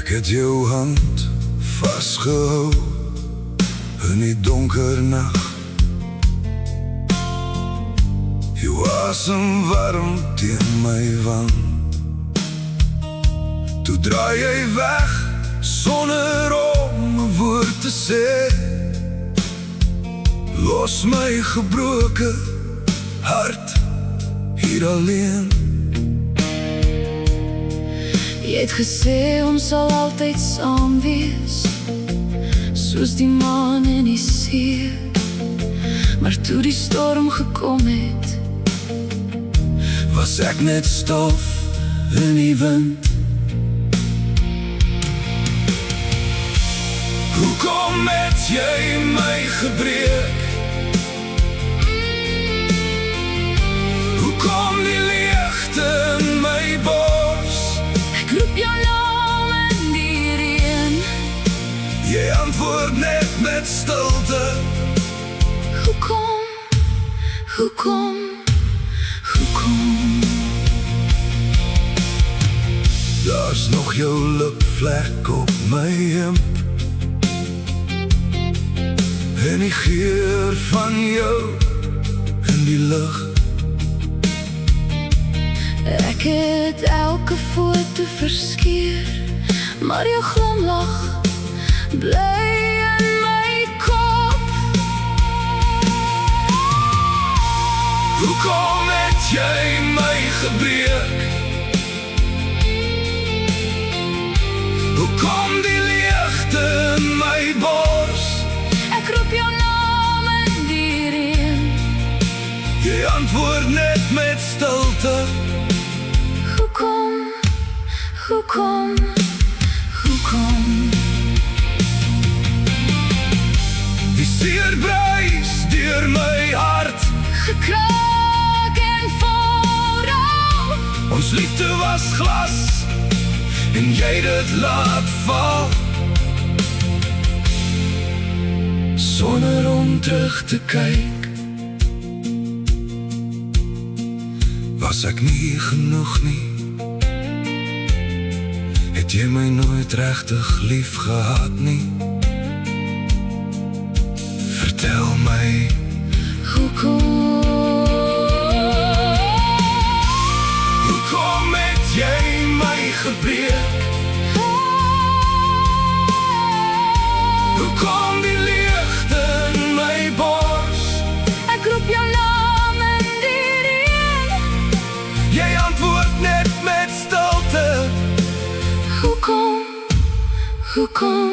het jou hand vastgehou in die donker nacht. Jou asem warm teen my wang. Toe draai jy weg sonder om 'n woord te sê. Los my gebroke hart hier alleen. Jy het gesê ons sal altyd saam wees, soos die maan en die see. Maar toe die storm gekom het, was ek net stof in die wind. Hoekom het jy my gebreek? Hoekom die leegte in my bors? ek roep jou naam in die reën. Jy antwoord net met stilte. Hoekom, hoekom, hoekom? Daar's nog jou lipvlek op my hemp en die geur van jou in die lug. Ek het elke foto verskeer, maar jou glimlach bly in my kop. Hoekom het jy my gebreek? Hoekom die leegte in my bors? Ek roep jou naam in die reën. Jy antwoord net met stilte. Hoekom, hoekom, hoekom? Die seer bruis deur my hart. Gekraak en vooral. Ons liefde was glas en jy dit laat val. Sonder om terug te kyk, was ek nie genoeg nie. Het jy my nooit regtig lief gehad nie? Vertel my, Hoekom, hoekom het jy my gebreek? Hoekom die leegte in my bors? ek roep jou naam in die reën. Jy antwoord net met stilte. Hoekom, hoekom?